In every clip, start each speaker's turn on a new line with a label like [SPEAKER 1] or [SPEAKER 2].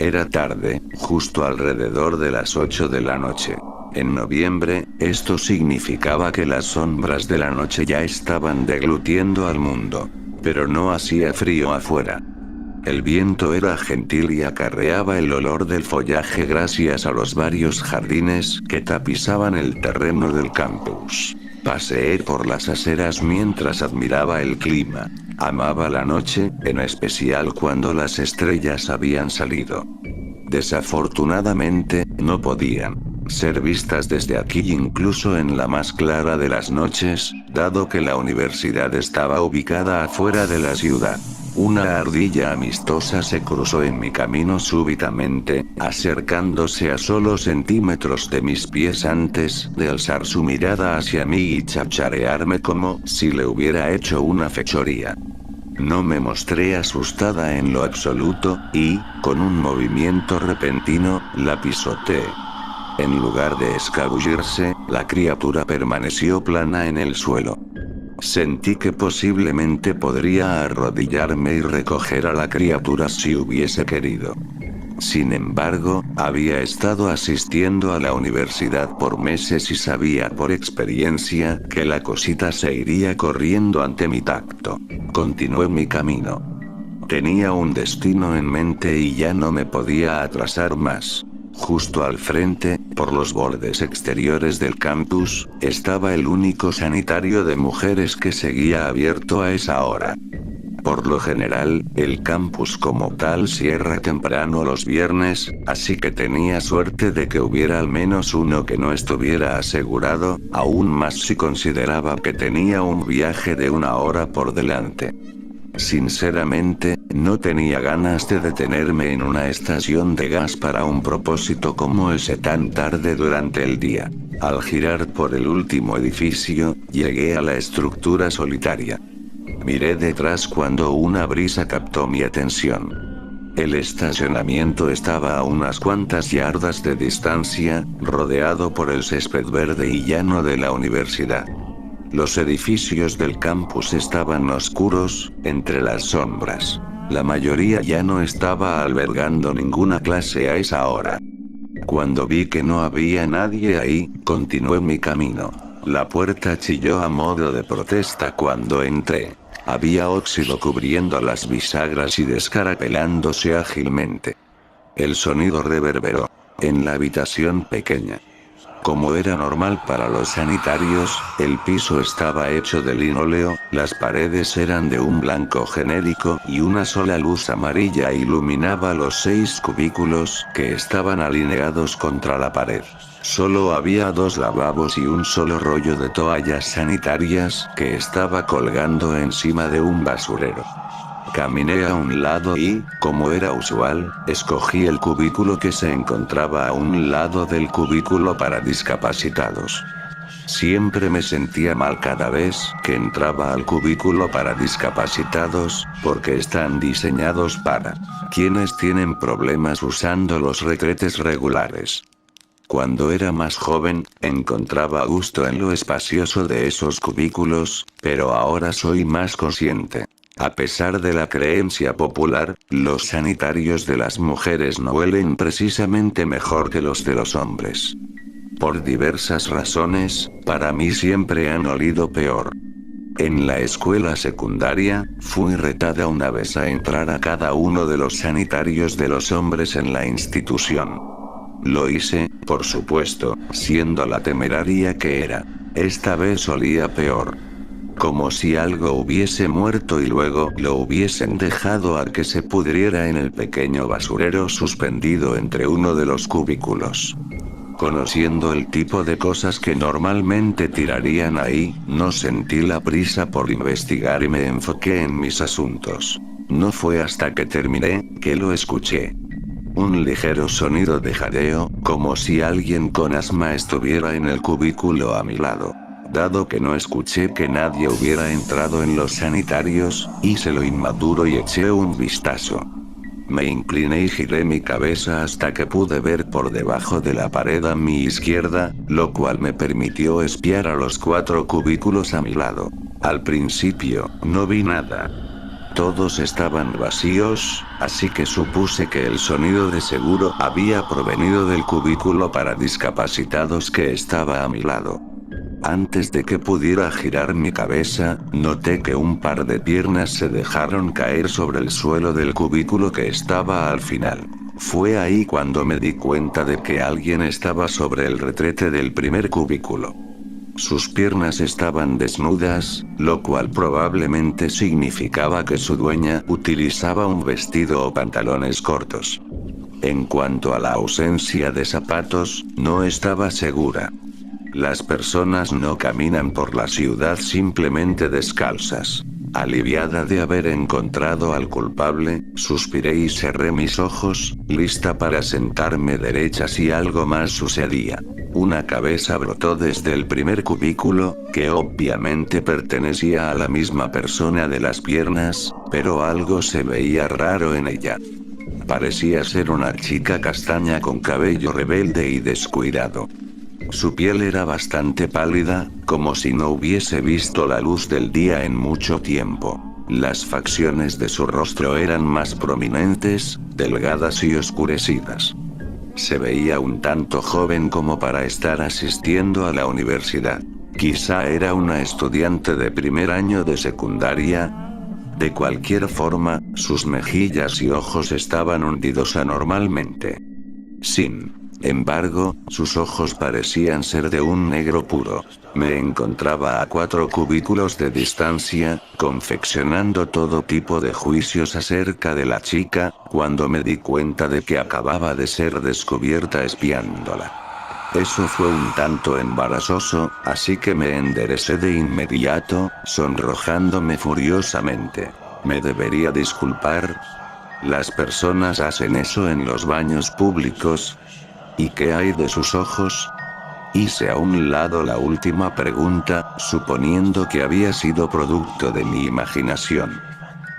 [SPEAKER 1] Era tarde, justo alrededor de las 8 de la noche. En noviembre, esto significaba que las sombras de la noche ya estaban deglutiendo al mundo. Pero no hacía frío afuera. El viento era gentil y acarreaba el olor del follaje gracias a los varios jardines que tapizaban el terreno del campus. Paseé por las aceras mientras admiraba el clima. Amaba la noche, en especial cuando las estrellas habían salido. Desafortunadamente, no podían ser vistas desde aquí incluso en la más clara de las noches, dado que la universidad estaba ubicada afuera de la ciudad. Una ardilla amistosa se cruzó en mi camino súbitamente, acercándose a solo centímetros de mis pies antes de alzar su mirada hacia mí y chacharearme como si le hubiera hecho una fechoría. No me mostré asustada en lo absoluto, y, con un movimiento repentino, la pisoteé. En lugar de escabullirse, la criatura permaneció plana en el suelo. Sentí que posiblemente podría arrodillarme y recoger a la criatura si hubiese querido. Sin embargo, había estado asistiendo a la universidad por meses y sabía por experiencia que la cosita se iría corriendo ante mi tacto. Continué mi camino. Tenía un destino en mente y ya no me podía atrasar más. Justo al frente, por los bordes exteriores del campus, estaba el único sanitario de mujeres que seguía abierto a esa hora. Por lo general, el campus como tal cierra temprano los viernes, así que tenía suerte de que hubiera al menos uno que no estuviera asegurado, aún más si consideraba que tenía un viaje de 1 hora por delante. Sinceramente, no tenía ganas de detenerme en una estación de gas para un propósito como ese tan tarde durante el día. Al girar por el último edificio, llegué a la estructura solitaria. Miré detrás cuando una brisa captó mi atención. El estacionamiento estaba a unas cuantas yardas de distancia, rodeado por el césped verde y llano de la universidad. Los edificios del campus estaban oscuros, entre las sombras. La mayoría ya no estaba albergando ninguna clase a esa hora. Cuando vi que no había nadie ahí, continué mi camino. La puerta chilló a modo de protesta cuando entré. Había óxido cubriendo las bisagras y descarapelándose ágilmente. El sonido reverberó en la habitación pequeña. Como era normal para los sanitarios, el piso estaba hecho de linóleo, las paredes eran de un blanco genérico y una sola luz amarilla iluminaba los 6 cubículos que estaban alineados contra la pared. Solo había 2 lavabos y un solo rollo de toallas sanitarias que estaba colgando encima de un basurero. Caminé a un lado y, como era usual, escogí el cubículo que se encontraba a un lado del cubículo para discapacitados. Siempre me sentía mal cada vez que entraba al cubículo para discapacitados, porque están diseñados para quienes tienen problemas usando los retretes regulares. Cuando era más joven, encontraba gusto en lo espacioso de esos cubículos, pero ahora soy más consciente. A pesar de la creencia popular, los sanitarios de las mujeres no huelen precisamente mejor que los de los hombres. Por diversas razones, para mí siempre han olido peor. En la escuela secundaria, fui retada una vez a entrar a cada uno de los sanitarios de los hombres en la institución. Lo hice, por supuesto, siendo la temeraria que era. Esta vez olía peor. Como si algo hubiese muerto y luego lo hubiesen dejado a que se pudriera en el pequeño basurero suspendido entre uno de los cubículos. Conociendo el tipo de cosas que normalmente tirarían ahí, no sentí la prisa por investigar y me enfoqué en mis asuntos. No fue hasta que terminé, que lo escuché. Un ligero sonido de jadeo, como si alguien con asma estuviera en el cubículo a mi lado. Dado que no escuché que nadie hubiera entrado en los sanitarios, hice lo inmaduro y eché un vistazo. Me incliné y giré mi cabeza hasta que pude ver por debajo de la pared a mi izquierda, lo cual me permitió espiar a los 4 cubículos a mi lado. Al principio, no vi nada. Todos estaban vacíos, así que supuse que el sonido de seguro había provenido del cubículo para discapacitados que estaba a mi lado. Antes de que pudiera girar mi cabeza, noté que un par de piernas se dejaron caer sobre el suelo del cubículo que estaba al final. Fue ahí cuando me di cuenta de que alguien estaba sobre el retrete del primer cubículo. Sus piernas estaban desnudas, lo cual probablemente significaba que su dueña utilizaba un vestido o pantalones cortos. En cuanto a la ausencia de zapatos, no estaba segura. Las personas no caminan por la ciudad simplemente descalzas. Aliviada de haber encontrado al culpable, suspiré y cerré mis ojos, lista para sentarme derecha si algo más sucedía. Una cabeza brotó desde el primer cubículo, que obviamente pertenecía a la misma persona de las piernas, pero algo se veía raro en ella. Parecía ser una chica castaña con cabello rebelde y descuidado. Su piel era bastante pálida, como si no hubiese visto la luz del día en mucho tiempo. Las facciones de su rostro eran más prominentes, delgadas y oscurecidas. Se veía un tanto joven como para estar asistiendo a la universidad. Quizá era una estudiante de primer año de secundaria. De cualquier forma, sus mejillas y ojos estaban hundidos anormalmente. Sin embargo, sus ojos parecían ser de un negro puro. Me encontraba a 4 cubículos de distancia, confeccionando todo tipo de juicios acerca de la chica, cuando me di cuenta de que acababa de ser descubierta espiándola. Eso fue un tanto embarazoso, así que me enderecé de inmediato, sonrojándome furiosamente. ¿Me debería disculpar? ¿Las personas hacen eso en los baños públicos? ¿Y qué hay de sus ojos? Hice a un lado la última pregunta, suponiendo que había sido producto de mi imaginación.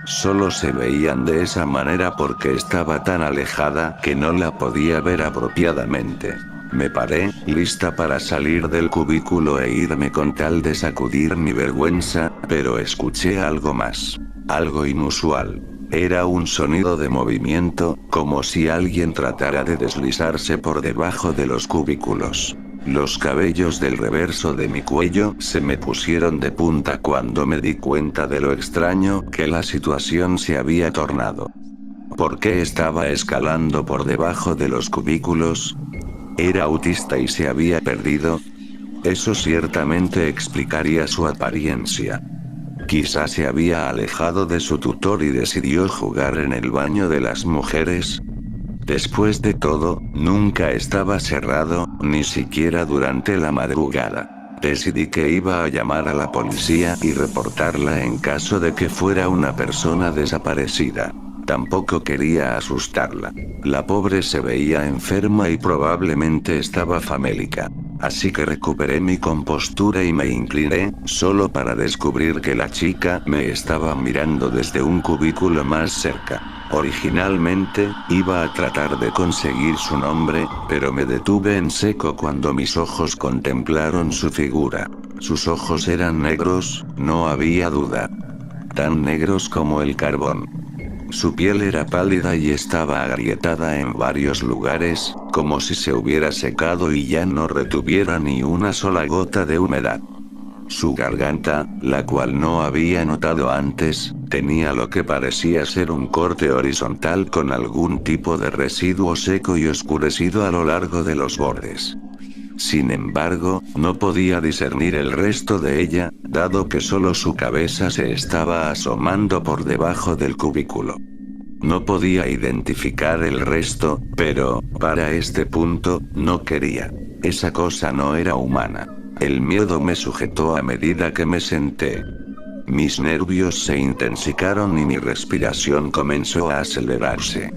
[SPEAKER 1] Solo se veían de esa manera porque estaba tan alejada que no la podía ver apropiadamente. Me paré, lista para salir del cubículo e irme con tal de sacudir mi vergüenza, pero escuché algo más. Algo inusual. Era un sonido de movimiento, como si alguien tratara de deslizarse por debajo de los cubículos. Los cabellos del reverso de mi cuello se me pusieron de punta cuando me di cuenta de lo extraño que la situación se había tornado. ¿Por qué estaba escalando por debajo de los cubículos? ¿Era autista y se había perdido? Eso ciertamente explicaría su apariencia. Quizás se había alejado de su tutor y decidió jugar en el baño de las mujeres. Después de todo, nunca estaba cerrado, ni siquiera durante la madrugada. Decidí que iba a llamar a la policía y reportarla en caso de que fuera una persona desaparecida. Tampoco quería asustarla. La pobre se veía enferma y probablemente estaba famélica. Así que recuperé mi compostura y me incliné, solo para descubrir que la chica me estaba mirando desde un cubículo más cerca. Originalmente, iba a tratar de conseguir su nombre, pero me detuve en seco cuando mis ojos contemplaron su figura. Sus ojos eran negros, no había duda. Tan negros como el carbón. Su piel era pálida y estaba agrietada en varios lugares, como si se hubiera secado y ya no retuviera ni una sola gota de humedad. Su garganta, la cual no había notado antes, tenía lo que parecía ser un corte horizontal con algún tipo de residuo seco y oscurecido a lo largo de los bordes. Sin embargo, no podía discernir el resto de ella, dado que solo su cabeza se estaba asomando por debajo del cubículo. No podía identificar el resto, pero, para este punto, no quería. Esa cosa no era humana. El miedo me sujetó a medida que me senté. Mis nervios se intensificaron y mi respiración comenzó a acelerarse.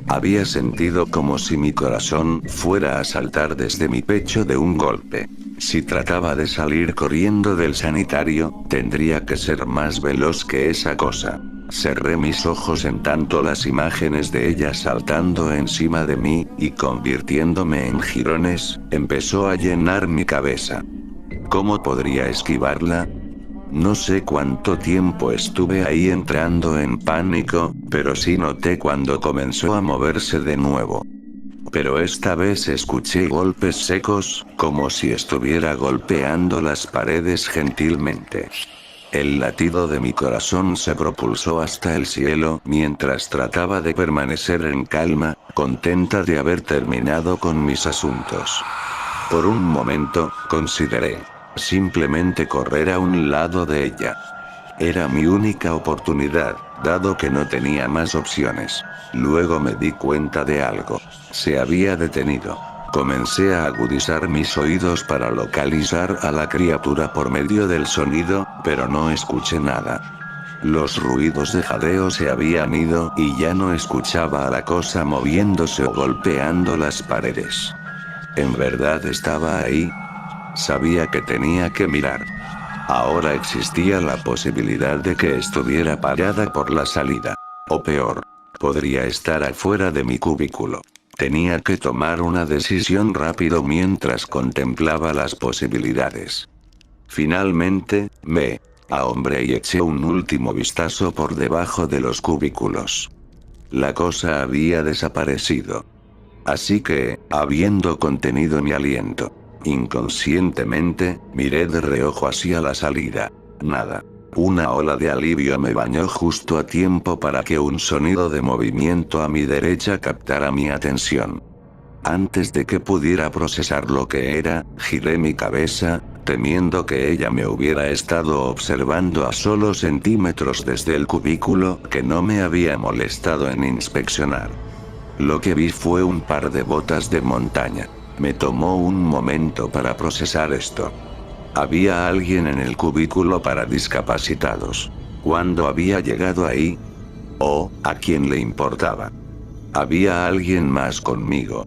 [SPEAKER 1] Había sentido como si mi corazón fuera a saltar desde mi pecho de un golpe. Si trataba de salir corriendo del sanitario, tendría que ser más veloz que esa cosa. Cerré mis ojos en tanto las imágenes de ella saltando encima de mí, y convirtiéndome en jirones, empezó a llenar mi cabeza. ¿Cómo podría esquivarla? No sé cuánto tiempo estuve ahí entrando en pánico, pero sí noté cuando comenzó a moverse de nuevo. Pero esta vez escuché golpes secos, como si estuviera golpeando las paredes gentilmente. El latido de mi corazón se propulsó hasta el cielo mientras trataba de permanecer en calma, contenta de haber terminado con mis asuntos. Por un momento, consideré simplemente correr a un lado de ella. Era mi única oportunidad, dado que no tenía más opciones. Luego me di cuenta de algo. Se había detenido. Comencé a agudizar mis oídos para localizar a la criatura por medio del sonido, pero no escuché nada. Los ruidos de jadeo se habían ido y ya no escuchaba a la cosa moviéndose o golpeando las paredes. ¿En verdad estaba ahí? Sabía que tenía que mirar. Ahora existía la posibilidad de que estuviera parada por la salida. O peor, podría estar afuera de mi cubículo. Tenía que tomar una decisión rápido mientras contemplaba las posibilidades. Finalmente, me ahombré y eché un último vistazo por debajo de los cubículos. La cosa había desaparecido. Así que, habiendo contenido mi aliento, inconscientemente, miré de reojo hacia la salida. Nada. Una ola de alivio me bañó justo a tiempo para que un sonido de movimiento a mi derecha captara mi atención. Antes de que pudiera procesar lo que era, giré mi cabeza, temiendo que ella me hubiera estado observando a solo centímetros desde el cubículo que no me había molestado en inspeccionar. Lo que vi fue un par de botas de montaña. Me tomó un momento para procesar esto. Había alguien en el cubículo para discapacitados. ¿Cuándo había llegado ahí? ¿O a quién le importaba? Había alguien más conmigo.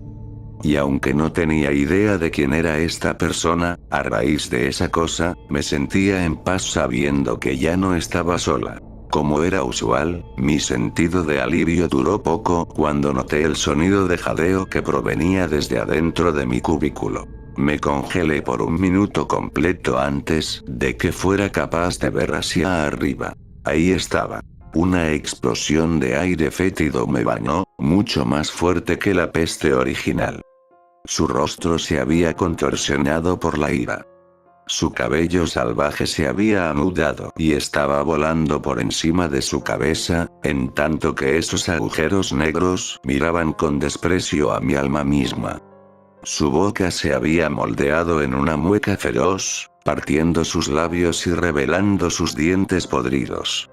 [SPEAKER 1] Y aunque no tenía idea de quién era esta persona, a raíz de esa cosa, me sentía en paz sabiendo que ya no estaba sola. Como era usual, mi sentido de alivio duró poco cuando noté el sonido de jadeo que provenía desde adentro de mi cubículo. Me congelé por un minuto completo antes de que fuera capaz de ver hacia arriba. Ahí estaba. Una explosión de aire fétido me bañó, mucho más fuerte que la peste original. Su rostro se había contorsionado por la ira. Su cabello salvaje se había anudado y estaba volando por encima de su cabeza, en tanto que esos agujeros negros miraban con desprecio a mi alma misma. Su boca se había moldeado en una mueca feroz, partiendo sus labios y revelando sus dientes podridos.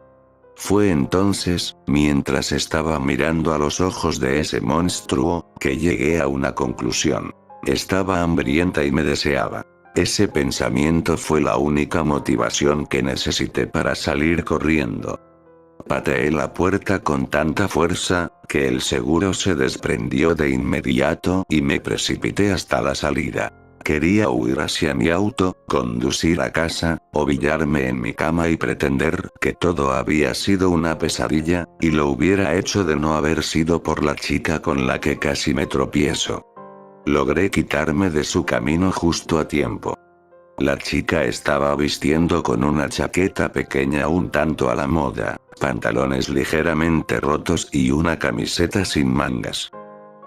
[SPEAKER 1] Fue entonces, mientras estaba mirando a los ojos de ese monstruo, que llegué a una conclusión. Estaba hambrienta y me deseaba. Ese pensamiento fue la única motivación que necesité para salir corriendo. Pateé la puerta con tanta fuerza, que el seguro se desprendió de inmediato y me precipité hasta la salida. Quería huir hacia mi auto, conducir a casa, ovillarme en mi cama y pretender que todo había sido una pesadilla, y lo hubiera hecho de no haber sido por la chica con la que casi me tropiezo. Logré quitarme de su camino justo a tiempo. La chica estaba vistiendo con una chaqueta pequeña un tanto a la moda, pantalones ligeramente rotos y una camiseta sin mangas.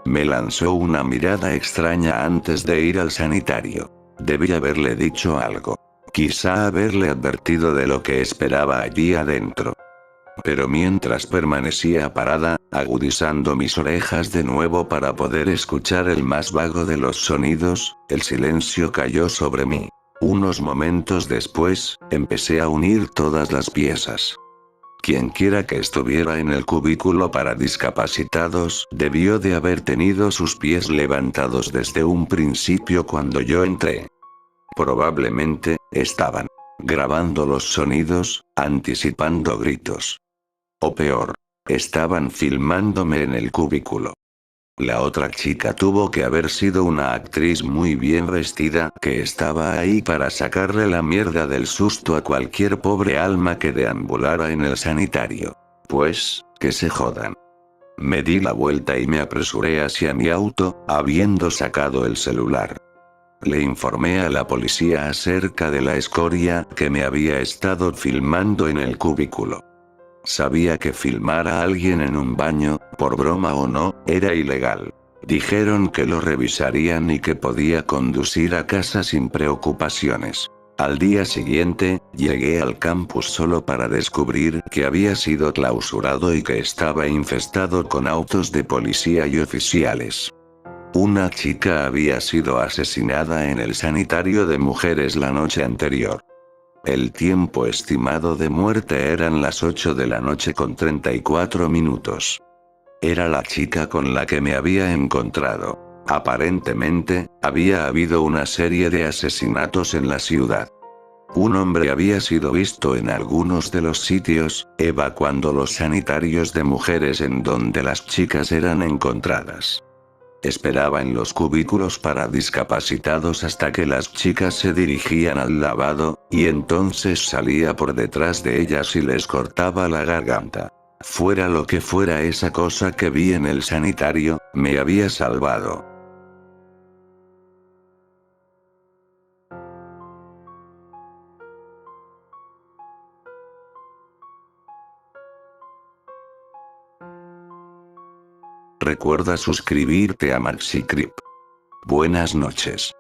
[SPEAKER 1] Me lanzó una mirada extraña antes de ir al sanitario. Debí haberle dicho algo. Quizá haberle advertido de lo que esperaba allí adentro. Pero mientras permanecía parada, agudizando mis orejas de nuevo para poder escuchar el más vago de los sonidos, el silencio cayó sobre mí. Unos momentos después, empecé a unir todas las piezas. Quienquiera que estuviera en el cubículo para discapacitados debió de haber tenido sus pies levantados desde un principio cuando yo entré. Probablemente, estaban grabando los sonidos, anticipando gritos. O peor, estaban filmándome en el cubículo. La otra chica tuvo que haber sido una actriz muy bien vestida que estaba ahí para sacarle la mierda del susto a cualquier pobre alma que deambulara en el sanitario. Pues, que se jodan. Me di la vuelta y me apresuré hacia mi auto, habiendo sacado el celular. Le informé a la policía acerca de la escoria que me había estado filmando en el cubículo. Sabía que filmar a alguien en un baño, por broma o no, era ilegal. Dijeron que lo revisarían y que podía conducir a casa sin preocupaciones. Al día siguiente, llegué al campus solo para descubrir que había sido clausurado y que estaba infestado con autos de policía y oficiales. Una chica había sido asesinada en el sanitario de mujeres la noche anterior. El tiempo estimado de muerte eran las 8 de la noche con 34 minutos. Era la chica con la que me había encontrado. Aparentemente, había habido una serie de asesinatos en la ciudad. Un hombre había sido visto en algunos de los sitios, evacuando los sanitarios de mujeres en donde las chicas eran encontradas. Esperaba en los cubículos para discapacitados hasta que las chicas se dirigían al lavado, y entonces salía por detrás de ellas y les cortaba la garganta. Fuera lo que fuera esa cosa que vi en el sanitario, me había salvado. Recuerda suscribirte a MaxiCrip. Buenas noches.